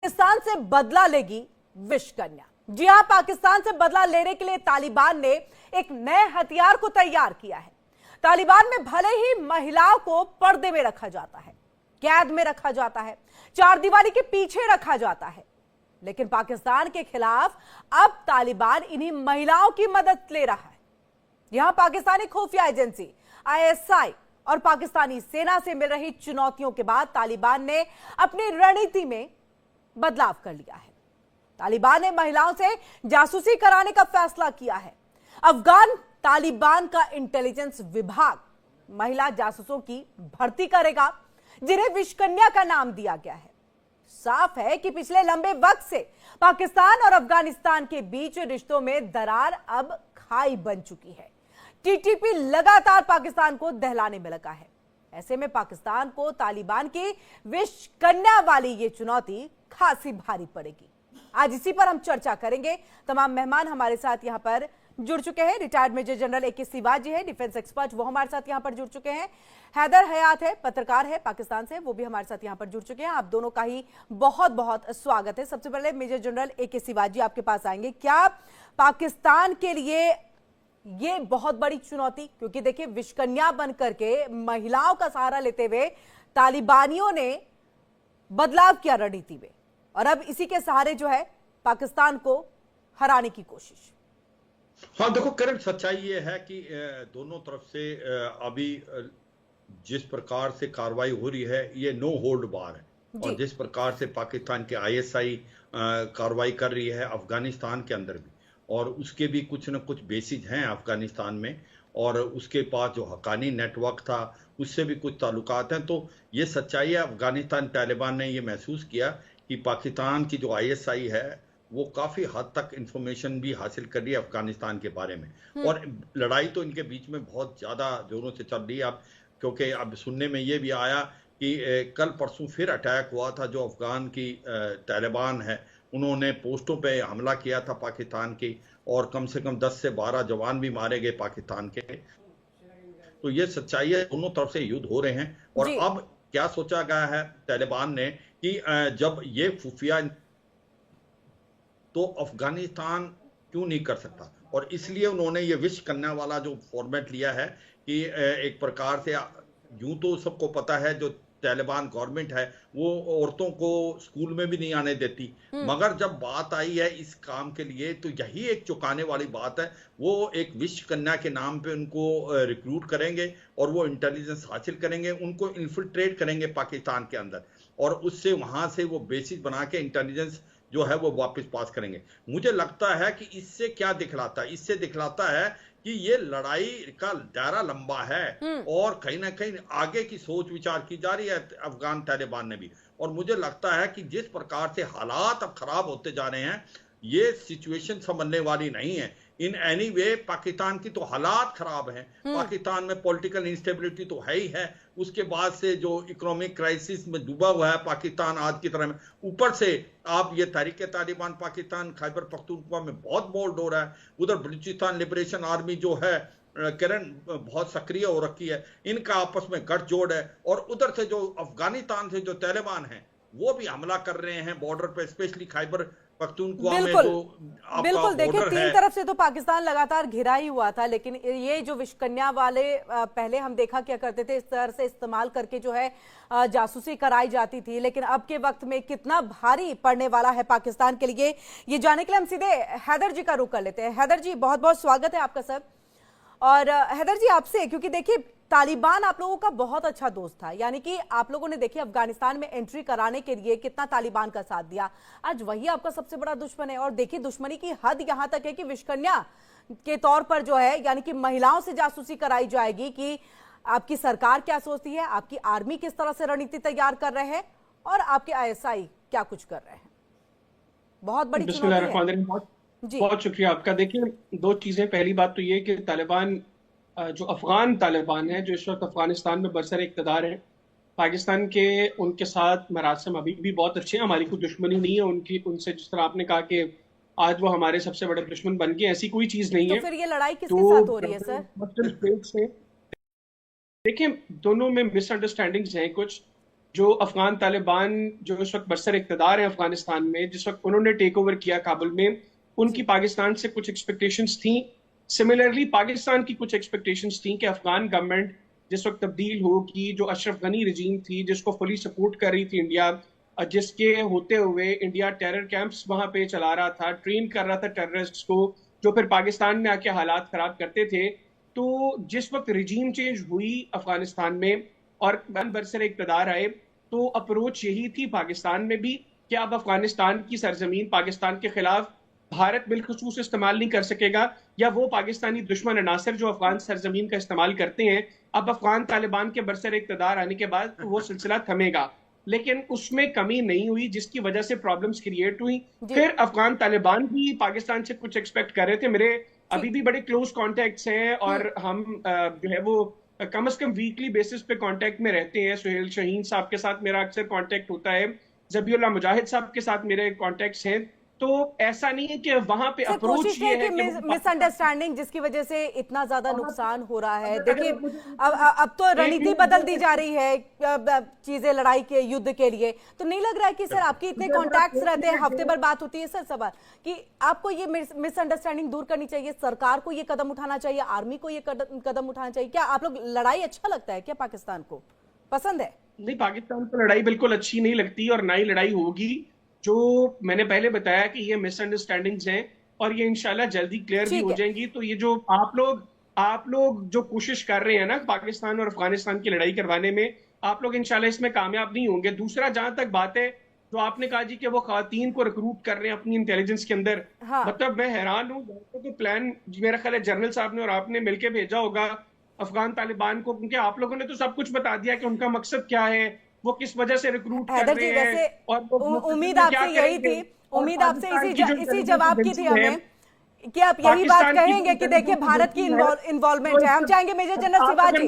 पाकिस्तान से बदला लेगी विश्व कन्या। जी हां, पाकिस्तान से बदला लेने के लिए तालिबान ने एक नए हथियार को तैयार किया है। तालिबान में भले ही महिलाओं को पर्दे में रखा जाता है, कैद में रखा जाता है, चार दीवारी के पीछे रखा जाता है, लेकिन पाकिस्तान के खिलाफ अब तालिबान इन्हीं महिलाओं की मदद ले रहा है। यहां पाकिस्तानी खुफिया एजेंसी आईएसआई और पाकिस्तानी सेना से मिल रही चुनौतियों के बाद तालिबान ने अपनी रणनीति में बदलाव कर लिया है। तालिबान ने महिलाओं से जासूसी कराने का फैसला किया है। अफगान तालिबान का इंटेलिजेंस विभाग महिला जासूसों की भर्ती करेगा, जिन्हें विश्व कन्या का नाम दिया गया है। साफ है कि पिछले लंबे वक्त से पाकिस्तान और अफगानिस्तान के बीच रिश्तों में दरार अब खाई बन चुकी है। टीटीपी लगातार पाकिस्तान को दहलाने में लगा है। ऐसे में पाकिस्तान को तालिबान की विश्व कन्या वाली ये चुनौती खासी भारी पड़ेगी। आज इसी पर हम चर्चा करेंगे। तमाम मेहमान हमारे साथ यहां पर जुड़ चुके हैं। Retired major general A K. Shivaji है, डिफेंस एक्सपर्ट, वो हमारे साथ यहां पर जुड़ चुके हैं। हैदर हयात है, पत्रकार है पाकिस्तान से, वो भी हमारे साथ यहां पर जुड़ चुके हैं। आप दोनों का ही बहुत बहुत स्वागत है। सबसे पहले मेजर जनरल ए.के. शिवाजी आपके पास आएंगे। क्या पाकिस्तान के लिए ये बहुत बड़ी चुनौती, क्योंकि देखिए विश्व कन्या बन करके महिलाओं का सहारा लेते हुए तालिबानियों ने बदलाव किया रणनीति में, और अब इसी के सहारे जो है पाकिस्तान को हराने की कोशिश। हाँ देखो करण, सच्चाई ये है कि दोनों तरफ से अभी जिस प्रकार से कार्रवाई हो रही है ये नो होल्ड बार है, और जिस प्रकार से पाकिस्तान के आईएसआई कार्रवाई कर रही है अफगानिस्तान के अंदर भी, और उसके भी कुछ न कुछ बेसिस हैं अफगानिस्तान में, और उसके पास जो हक्कानी नेटवर्क था उससे भी कुछ ताल्लुकात हैं। तो ये सच्चाई है, अफगानिस्तान तालिबान ने ये महसूस किया कि पाकिस्तान की जो आईएसआई है वो काफ़ी हद तक इंफॉर्मेशन भी हासिल कर रही है अफगानिस्तान के बारे में, और लड़ाई तो इनके बीच में बहुत ज़्यादा जोरों से चल रही है अब, क्योंकि अब सुनने में ये भी आया कि कल परसों फिर अटैक हुआ था। जो अफगान की तालिबान है उन्होंने पोस्टों पे हमला किया था पाकिस्तान की, और कम से कम 10 से 12 जवान भी मारे गए पाकिस्तान के। तो ये सच्चाई है, दोनों तरफ से युद्ध हो रहे हैं। और अब क्या सोचा गया है तालिबान ने कि जब ये खुफिया, तो अफगानिस्तान क्यों नहीं कर सकता, और इसलिए उन्होंने ये विश्व कन्या वाला जो फॉर्मेट लिया है कि एक प्रकार से यूं तो सबको पता है जो तालिबान गवर्नमेंट है वो औरतों को स्कूल में भी नहीं आने देती, मगर जब बात आई है इस काम के लिए तो यही एक चौंकाने वाली बात है। वो एक विश्व कन्या के नाम पे उनको रिक्रूट करेंगे और वो इंटेलिजेंस हासिल करेंगे, उनको इन्फिल्ट्रेट करेंगे पाकिस्तान के अंदर, और उससे वहां से वो बेसिस बना के इंटेलिजेंस जो है वो वापस पास करेंगे। मुझे लगता है कि इससे क्या दिखलाता है, इससे दिखलाता है कि ये लड़ाई का दायरा लंबा है, और कहीं ना कहीं आगे की सोच विचार की जा रही है अफगान तालिबान ने भी। और मुझे लगता है कि जिस प्रकार से हालात अब खराब होते जा रहे हैं, ये सिचुएशन संभलने वाली नहीं है इन एनी वे। पाकिस्तान की तो हालात खराब हैं, पाकिस्तान में पॉलिटिकल इंस्टेबिलिटी तो है ही है, उसके बाद से जो इकोनॉमिक क्राइसिस में डूबा हुआ है पाकिस्तान आज की तरह में, ऊपर से आप ये तहरीक तालिबान पाकिस्तान खैबर पख्तूनख्वा में बहुत बोल्ड हो रहा है, उधर बलूचिस्तान लिबरेशन आर्मी जो है किरण बहुत सक्रिय हो रखी है, इनका आपस में गठजोड़ है, और उधर से जो अफगानिस्तान से जो तालिबान है वो भी हमला कर रहे हैं बॉर्डर पे, स्पेशली खैबर पख्तूनख्वा में जो बिल्कुल देखिए तीन तरफ से तो पाकिस्तान लगातार घिरा ही हुआ था, लेकिन ये जो विश्व कन्या वाले पहले हम देखा क्या करते थे, इस तरह से इस्तेमाल करके जो है जासूसी कराई जाती थी, लेकिन अब के वक्त में कितना भारी पड़ने वाला है पाकिस्तान के लिए, ये जानने के लिए हम सीधे हैदर जी का रुख कर लेते हैं। हैदर जी बहुत बहुत स्वागत है आपका सर। और हैदर जी आपसे, क्योंकि देखिए तालिबान आप लोगों का बहुत अच्छा दोस्त था, यानी कि आप लोगों ने देखिए अफगानिस्तान में एंट्री कराने के लिए कितना तालिबान का साथ दिया, आज वही आपका सबसे बड़ा दुश्मन है। और देखिए दुश्मनी की हद यहां तक है कि विश्व कन्या के तौर पर जो है, यानी कि महिलाओं से जासूसी कराई जाएगी कि आपकी सरकार क्या सोचती है, आपकी आर्मी किस तरह से रणनीति तैयार कर रहे हैं, और आपके आईएसआई क्या कुछ कर रहे हैं। बहुत बड़ी चुनौती है। बहुत शुक्रिया आपका। देखिए दो चीजें, पहली बात तो ये कि तालिबान जो अफगान तालिबान है जो इस वक्त अफगानिस्तान में बरसर इक़्तिदार है, पाकिस्तान के उनके साथ मरासिम अभी भी बहुत अच्छे हैं, हमारी कोई दुश्मनी नहीं है उनकी उनसे। जिस तरह आपने कहा कि आज वो हमारे सबसे बड़े दुश्मन बन गए, ऐसी कोई चीज नहीं है। तो फिर ये लड़ाई किसके साथ हो रही है सर? देखिए दोनों में मिसअंडरस्टैंडिंग्स हैं कुछ, जो अफगान तालिबान जो इस वक्त बरसर इक़्तिदार है अफगानिस्तान में, जिस वक्त उन्होंने टेक ओवर किया काबुल में, उनकी पाकिस्तान से कुछ एक्सपेक्टेशंस थी। सिमिलरली पाकिस्तान की कुछ एक्सपेक्टेशंस थी कि अफगान गवर्नमेंट जिस वक्त तब्दील होगी, जो अशरफ गनी रजीम थी जिसको फुली सपोर्ट कर रही थी इंडिया, जिसके होते हुए इंडिया टेरर कैंप्स वहां पे चला रहा था, ट्रेन कर रहा था टेररिस्ट्स को, जो फिर पाकिस्तान में आके हालात खराब करते थे। तो जिस वक्त रजीम चेंज हुई अफगानिस्तान में और बरसर इक़्तिदार आए, तो अप्रोच यही थी पाकिस्तान में भी कि अब अफगानिस्तान की सरजमीन पाकिस्तान के खिलाफ भारत बिलखसूस इस्तेमाल नहीं कर सकेगा, या वो पाकिस्तानी दुश्मन अनासर जो अफगान सरजमीन का इस्तेमाल करते हैं, अब अफगान तालिबान के बरसर इक़्तिदार आने के बाद वो सिलसिला थमेगा। लेकिन उसमें कमी नहीं हुई, जिसकी वजह से प्रॉब्लम्स क्रिएट हुई। फिर अफगान तालिबान भी पाकिस्तान से कुछ एक्सपेक्ट कर रहे थे। मेरे अभी भी बड़े क्लोज कॉन्टेक्ट्स हैं और हम जो है वो कम से कम वीकली बेसिस पे कांटेक्ट में रहते हैं। सुहेल शाहीन साहब के साथ मेरा अक्सर कांटेक्ट होता है, जबीउल्लाह मुजाहिद साहब के साथ मेरे कांटेक्ट्स हैं। तो ऐसा नहीं है कि वहां पे अप्रोच ये है कि मिसअंडरस्टैंडिंग जिसकी वजह से इतना ज्यादा नुकसान हो रहा है। देखिए अब तो रणनीति बदल दी जा रही है चीजें लड़ाई के युद्ध के लिए, तो नहीं लग रहा है कि सर आपके इतने कॉन्टैक्ट्स रहते हैं, हफ्ते भर बात होती है, सर सवाल कि आपको ये मिसअंडरस्टैंडिंग दूर करनी चाहिए, सरकार को ये कदम उठाना चाहिए, आर्मी को ये कदम उठाना चाहिए? क्या आप लोग लड़ाई अच्छा लगता है क्या, पाकिस्तान को पसंद है? नहीं, पाकिस्तान को लड़ाई बिल्कुल अच्छी नहीं लगती और ना ही लड़ाई होगी। जो मैंने पहले बताया कि ये मिसअंडरस्टैंडिंग्स हैं और ये इंशाल्लाह जल्दी क्लियर भी हो जाएंगी। तो ये जो आप लोग जो कोशिश कर रहे हैं ना पाकिस्तान और अफगानिस्तान की लड़ाई करवाने में, आप लोग इंशाल्लाह इसमें कामयाब नहीं होंगे। दूसरा, जहां तक बात है जो आपने कहा जी कि वो खवातीन को रिक्रूट कर रहे हैं अपनी इंटेलिजेंस के अंदर, हाँ। मतलब मैं हैरान हूँ। तो प्लान मेरा ख्याल है जनरल साहब ने और आपने मिलकर भेजा होगा अफगान तालिबान को, क्योंकि आप लोगों ने तो सब कुछ बता दिया कि उनका मकसद क्या है, वो किस वजह से रिक्रूट कर रहे हैं। और उम्मीद आपसे यही थी, उम्मीद आपसे इसी जवाब की थी हमें कि आप यही बात कहेंगे कि देखिए भारत की इन्वॉल्वमेंट है। हम चाहेंगे मेजर जनरल शिवाजी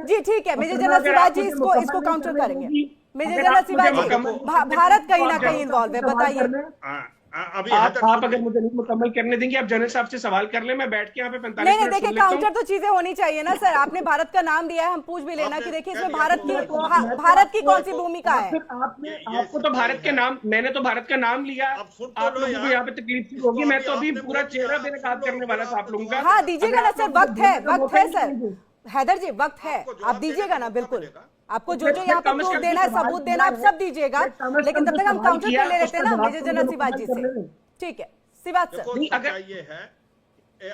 जी, ठीक है, मेजर जनरल शिवाजी इसको काउंटर करेंगे। मेजर जनरल शिवाजी, भारत कहीं ना कहीं इन्वॉल्व है, बताइए। अभी आप अगर मुझे नहीं मुकम्मल करने देंगे, आप जनरल साहब से सवाल कर ले, मैं बैठ के यहाँ पे 45 नहीं, देखिए काउंटर तो चीजें होनी चाहिए ना सर। आपने भारत का नाम दिया है, हम पूछ भी लेना कि देखिए इसमें भारत की कौन सी भूमिका है। आपको तो भारत के नाम, मैंने तो भारत का नाम लिया, आप लोगों को यहाँ पे तकलीफ होगी। मैं तो अभी पूरा चेहरा बेनकाब करने वाला था आप लोगों का। हाँ दीजिएगा ना सर, वक्त है सर, हैदर जी वक्त है, आप दीजिएगा ना। बिल्कुल, आपको जो यहाँ पर प्रूफ देना है, सबूत देना, आप सब दीजिएगा, लेकिन तब तक हम काउंटर कर ले लेते हैं ना मेजर जनरल शिवाजी से। ठीक है शिवाज सर, अगर ये है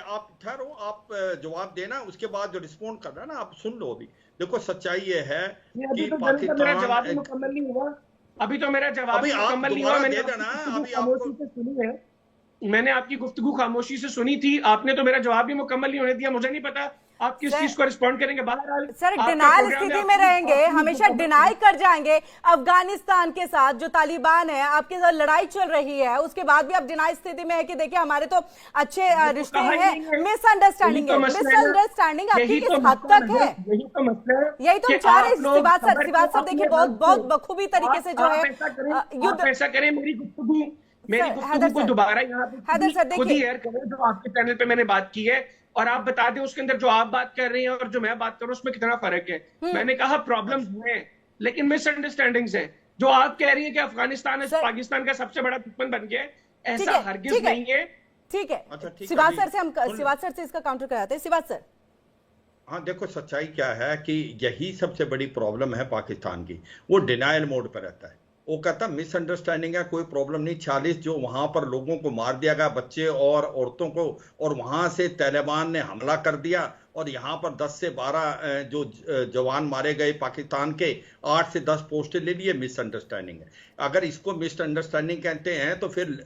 आप ठहरो, आप जवाब देना, उसके बाद जो रिस्पॉन्ड करना है ना आप सुन लो। अभी देखो सच्चाई ये है कि पाकिस्तान जवाब मुकम्मल नहीं हुआ, अभी तो मेरा जवाब मुकम्मल नहीं हुआ। मैंने आपकी गुफ्तगू खामोशी से सुनी थी, आपने तो मेरा जवाब भी मुकम्मल नहीं होने दिया। मुझे नहीं पता आप किस चीज को रिस्पॉन्ड करेंगे। बहरहाल सर डिनाइल स्थिति में रहेंगे, हमेशा डिनाई कर जाएंगे। अफगानिस्तान के साथ जो तालिबान है, आपके साथ लड़ाई चल रही है, उसके बाद भी आप डिनाई स्थिति में है कि देखिए हमारे तो अच्छे रिश्ते हैं। मिसअंडरस्टैंडिंग है, मिसअंडरस्टैंडिंग आपकी किस हद तक है, यही तो मसला है, यही तो चाह रहे। शिवाज सर देखिए बहुत बखूबी तरीके से जो है युद्ध ऐसा करें। मेरी गुफ्तगू को दोबारा यहाँ पे खुद ही एयर करें जो आपके चैनल पे मैंने बात की है, और आप बता दें उसके अंदर जो आप बात कर रहे हैं और जो मैं बात कर रहा हूँ उसमें कितना फर्क है। मैंने कहा प्रॉब्लम्स हैं लेकिन मिसअंडरस्टैंडिंग्स हैं। जो आप कह रही है कि अफगानिस्तान पाकिस्तान का सबसे बड़ा दुश्मन बन गया, ऐसा हरगिज नहीं है। ठीक है, शिवाज सर से इसका काउंटर कराते हैं। शिवाज सर, हाँ देखो सच्चाई क्या है कि यही सबसे बड़ी प्रॉब्लम है पाकिस्तान की, वो डिनायल मोड पर रहता है। वो कहता मिसअंडरस्टैंडिंग है, कोई प्रॉब्लम नहीं। 40 जो वहां पर लोगों को मार दिया गया, बच्चे और औरतों को, और वहां से तालिबान ने हमला कर दिया और यहाँ पर 10 से 12 जो जवान मारे गए पाकिस्तान के, 8 से 10 पोस्टें ले लिए। मिसअंडरस्टैंडिंग है। अगर इसको मिसअंडरस्टैंडिंग कहते हैं तो फिर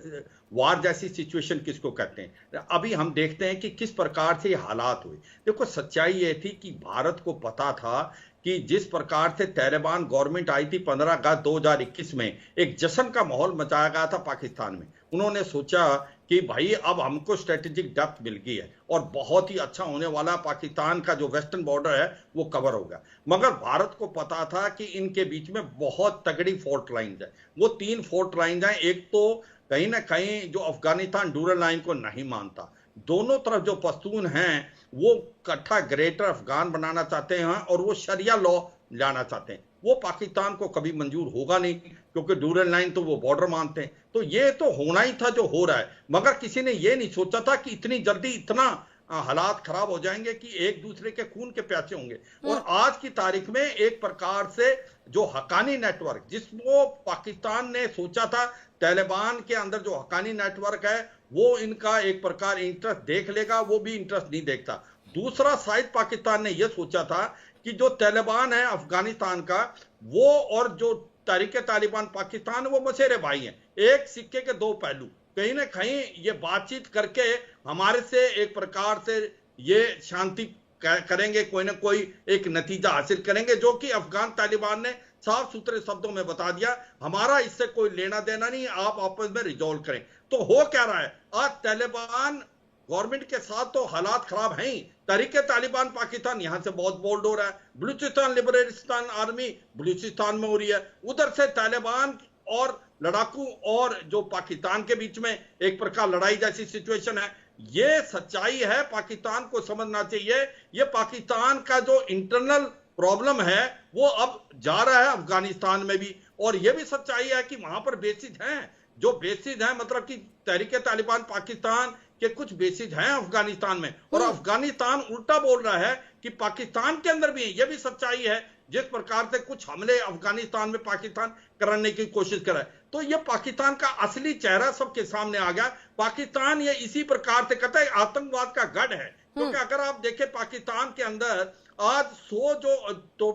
वार जैसी सिचुएशन किसको कहते हैं? अभी हम देखते हैं कि किस प्रकार से ये हालात हुए। देखो सच्चाई ये थी कि भारत को पता था कि जिस प्रकार से तालिबान गवर्नमेंट आई थी 15 अगस्त 2021 में, एक जश्न का माहौल मचाया गया था पाकिस्तान में। उन्होंने सोचा कि भाई अब हमको स्ट्रेटेजिक डेप्थ मिल गई है और बहुत ही अच्छा होने वाला, पाकिस्तान का जो वेस्टर्न बॉर्डर है वो कवर हो गया। मगर भारत को पता था कि इनके बीच में बहुत तगड़ी फोर्ट लाइन्स है। वो 3 फोर्ट लाइन्स हैं। एक तो कहीं ना कहीं जो अफगानिस्तान ड्यूरल लाइन को नहीं मानता, दोनों तरफ जो पश्तून हैं वो इकट्ठा ग्रेटर अफगान बनाना चाहते हैं और वो शरिया लॉ लाना चाहते हैं। वो पाकिस्तान को कभी मंजूर होगा नहीं, क्योंकि ड्यूरल लाइन तो वो बॉर्डर मानते हैं। तो ये तो होना ही था जो हो रहा है, मगर किसी ने ये नहीं सोचा था कि इतनी जल्दी इतना हालात खराब हो जाएंगे कि एक दूसरे के खून के प्यासे होंगे। और आज की तारीख में एक प्रकार से जो हक्कानी नेटवर्क, जिसको पाकिस्तान ने सोचा था तालिबान के अंदर जो हक्कानी नेटवर्क है वो इनका एक प्रकार इंटरेस्ट देख लेगा, वो भी इंटरेस्ट नहीं देखता। दूसरा साइड पाकिस्तान ने यह सोचा था कि जो तालिबान है अफगानिस्तान का, वो और जो तहरीके तालिबान पाकिस्तान, वो मसेरे भाई हैं, एक सिक्के के दो पहलू। कहीं ना कहीं ये बातचीत करके हमारे से एक प्रकार से ये शांति करेंगे, कोई ना कोई एक नतीजा हासिल करेंगे, जो कि अफगान तालिबान ने साफ सुथरे शब्दों में बता दिया, हमारा इससे कोई लेना देना नहीं, आप आपस में रिजॉल्व करें। तो हो क्या रहा है, आज तालिबान गवर्नमेंट के साथ तो हालात खराब हैं ही, तहरीके तालिबान पाकिस्तान यहां से बहुत बोल्ड हो रहा है, बलूचिस्तान लिबरेशन आर्मी बलूचिस्तान में हो रही है, उधर से तालिबान और लड़ाकू और जो पाकिस्तान के बीच में एक प्रकार लड़ाई जैसी सिचुएशन है। ये सच्चाई है, पाकिस्तान को समझना चाहिए। ये पाकिस्तान का जो इंटरनल प्रॉब्लम है वो अब जा रहा है अफगानिस्तान में भी, और ये भी सच्चाई है कि वहां पर बेसिस हैं, जो बेसिस हैं, मतलब कि तहरीके तालिबान पाकिस्तान के कुछ बेसिस हैं अफगानिस्तान में, और अफगानिस्तान उल्टा बोल रहा है कि पाकिस्तान के अंदर भी है। यह भी सच्चाई है, जिस प्रकार से कुछ हमले अफगानिस्तान में पाकिस्तान करने की कोशिश कर रहा है। तो ये पाकिस्तान का असली चेहरा सबके सामने आ गया। पाकिस्तान ये इसी प्रकार से कहता है आतंकवाद का गढ़ है, क्योंकि अगर आप देखें पाकिस्तान के अंदर आज 100 जो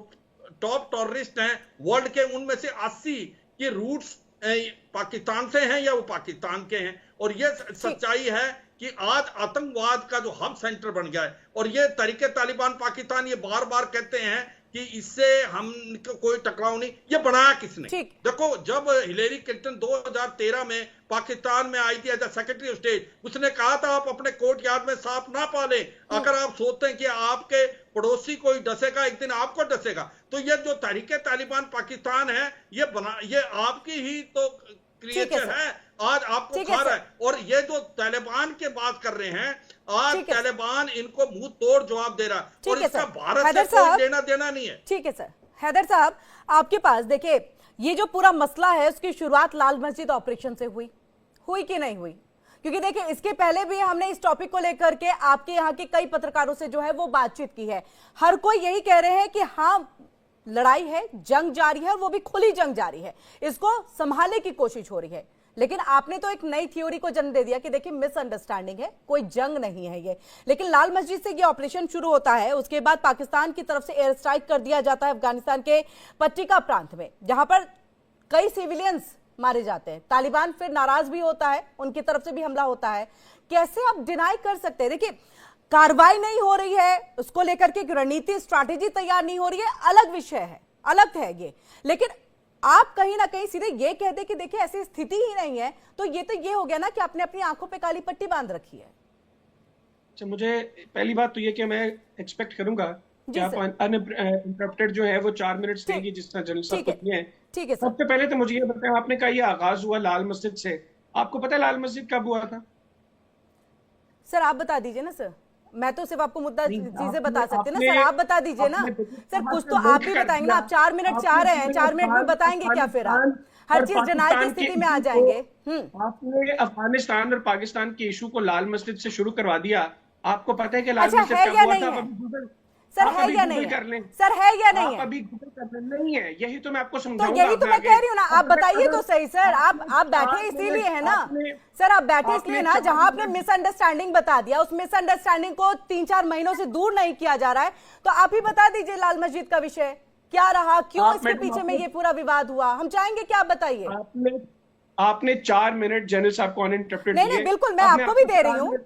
टॉप टेररिस्ट हैं वर्ल्ड के, उनमें से 80 के रूट्स पाकिस्तान से हैं या वो पाकिस्तान के हैं। और ये सच्चाई है कि आज आतंकवाद का जो हब सेंटर बन गया है। और ये तहरीके तालिबान पाकिस्तान ये बार बार कहते हैं कि इससे हम कोई टकराव नहीं, ये बनाया किसने? देखो, जब हिलेरी क्लिंटन 2013 में पाकिस्तान में आई थी एज सेक्रेटरी ऑफ स्टेट, उसने कहा था आप अपने कोर्ट यार्ड में सांप ना पालें, अगर आप सोचते हैं कि आपके पड़ोसी कोई डसेगा एक दिन आपको डसेगा। तो ये जो तहरीके तालिबान पाकिस्तान है ये आपकी ही तो क्रिएचर है, आज आपको खा रहा है। और ये जो तालिबान के बात कर रहे हैं, आज तालिबान इनको मुंह तोड़ जवाब दे रहा है, और इसका भारत से कोई लेना देना नहीं है। ठीक है सर। हैदर साहब, आपके पास देखिए, ये जो पूरा मसला है उसकी शुरुआत लाल मस्जिद ऑपरेशन से हुई कि नहीं हुई? क्योंकि देखिए, इसके पहले भी हमने इस टॉपिक को लेकर के आपके यहाँ के कई पत्रकारों से जो है वो बातचीत की है। हर कोई यही कह रहे हैं कि हाँ, लड़ाई है, जंग जारी है, वो भी खुली जंग जारी है, इसको संभालने की कोशिश हो रही है। लेकिन आपने तो एक नई थ्योरी को जन्म दे दिया कि देखिए मिसअंडरस्टैंडिंग है, कोई जंग नहीं है ये। लेकिन लाल मस्जिद से ये ऑपरेशन शुरू होता है, उसके बाद पाकिस्तान की तरफ से एयर स्ट्राइक कर दिया जाता है अफगानिस्तान के पट्टिका प्रांत में, जहां पर कई सिविलियंस मारे जाते हैं। तालिबान फिर नाराज भी होता है, उनकी तरफ से भी हमला होता है। कैसे आप डिनाई कर सकते हैं? देखिए, कार्रवाई नहीं हो रही है, उसको लेकर के रणनीति स्ट्रैटेजी तैयार नहीं हो रही है, अलग विषय है, अलग है ये। लेकिन आप कहीं ना कहीं सीधे ये कह दे कि देखिए ऐसी स्थिति ही नहीं है, तो ये हो गया ना कि आपने अपनी आंखों पे काली पट्टी बांध रखी है। अच्छा, मुझे पहली बात तो ये कि मैं एक्सपेक्ट करूंगा कि आप अनइंटरप्टेड जो है वो 4 मिनट देंगी, जिस तरह जनरल साहब कहती हैं। ठीक है। सबसे पहले तो मुझे ये बताएं, आपने कहा ये आगाज हुआ लाल मस्जिद से, आपको पता है लाल मस्जिद कब हुआ था? सर आप बता दीजिए ना सर, मैं तो सिर्फ आपको मुद्दा चीजें बता सकती हूँ ना सर, आप बता दीजिए ना सर, कुछ तो आप भी बताएंगे ना। आप 4 मिनट चाह रहे हैं, 4 मिनट में बताएंगे क्या? फिर आप हर चीज डिनाई की स्थिति में आ जाएंगे। आपने अफगानिस्तान और पाकिस्तान के इशू को लाल मस्जिद से शुरू करवा दिया। आपको पता है कि लाल मस्जिद कब हुआ था? सर है या नहीं है? सर है या नहीं है? अभी नहीं है, यही तो मैं आपको समझाऊंगा। तो यही तो मैं कह रही हूँ ना, आप बताइए तो सही सर। आप बैठे इसीलिए है ना सर, आप बैठे इसलिए ना, जहां आपने मिसअंडरस्टैंडिंग बता दिया, उस मिसअंडरस्टैंडिंग को 3-4 महीनों से दूर नहीं किया जा रहा है। तो आप ही बता दीजिए लाल मस्जिद का विषय क्या रहा, क्यों इसके पीछे में ये पूरा विवाद हुआ, हम चाहेंगे कि आप बताइए। आपने 4 मिनट जनरल साहब को अनइंटरप्टेड नहीं, बिल्कुल मैं आपको भी दे रही हूँ,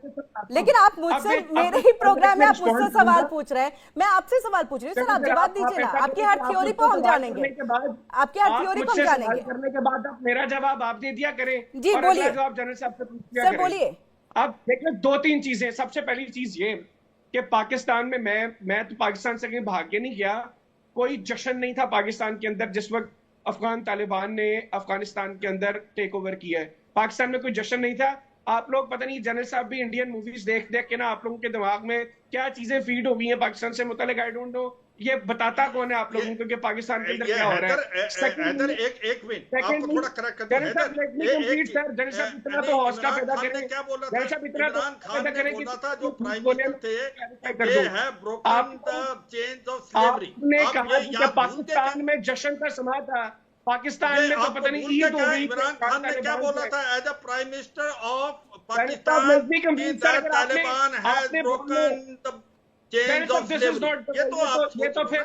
लेकिन आप मुझसे, मेरे ही प्रोग्राम में आप मुझसे सवाल पूछ रहे हैं, मैं आपसे सवाल पूछ रही हूँ सर, आप जवाब दीजिए ना। आपकी हर थ्योरी को हम जानेंगे, आपकी हर थ्योरी को हम जानेंगे। करने के बाद आप मेरा जवाब आप दे दिया करें। जी बोलिए, जवाब जनरल साहब से पूछ लिया सर, बोलिए। अब देखिए 2-3 चीजें। सबसे पहली चीज ये कि पाकिस्तान में मैं तो पाकिस्तान से कहीं भाग के नहीं गया, कोई जश्न नहीं था पाकिस्तान के अंदर जिस वक्त अफगान तालिबान ने अफगानिस्तान के अंदर टेक ओवर किया है। पाकिस्तान में कोई जश्न नहीं था। आप लोग पता नहीं, जनरल साहब भी इंडियन मूवीज देख देख के ना आप लोगों के दिमाग में क्या चीजें फीड हो गई हैं पाकिस्तान से मुतालिक, आई डोंट नो। ये बताता कौन है आप लोगों को कि पाकिस्तान के अंदर क्या हो रहा है? हैदर एक मिनट आपको थोड़ा करेक्ट कर दूं। जनरल साहब इतना तो हौसला पैदा करें, क्या बोला जनरल साहब इतना तो इमरान खान पैदा ने करें बोला कि था जो प्राइम बोले मिनिस्टर कर थे दो। They have broken the chains of slavery. आपने आप कहा ये कि याद भूलते क्या? पाकिस्तान में जश्न का समा था, पाकिस्तान में तो आपको पता नहीं भूलते ईद हो क्या? गई। इमरान खान ने क्या बोला था as a prime minister of Pakistan नजदीक कि अमीर सर, अगर तालिबान हैज आपने broken the chains of slavery.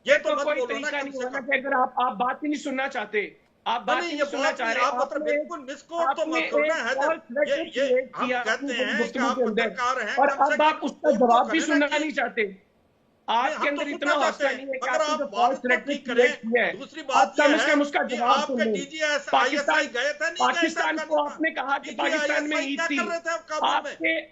ये तो मत कोई बोलो ना तरीका कम नहीं से होना कम। कि अगर आप बात ही नहीं सुनना चाहते, आप बात ही नहीं, नहीं सुनना चाह रहे, आप मतलब बिल्कुल मिसकोट तो मत करो ना हैदर। ये हम कहते हैं कि आप पत्रकार हैं, और कम से अब कम आप उसका कोट तो जवाब भी करें ना सुनना कि- नहीं चाहते। आपके हम अंदर तो इतना सुनना हौसला चाहते नहीं हैं, है कि मगर आपने आप जो बात फॉल्स तो रेटरिक ठीक करें। किया है, दूसरी आप बात कम यह से है कम उसका कि जवाब आपके सुन DGS पाकिस्तान ISI गए थे नहीं गए थे पाकिस्तान को अफगानिस्तान? आपने कहा कि DGI पाकिस्तान में ISI ईद क्या थी, कर रहे थे काबुल में? आपके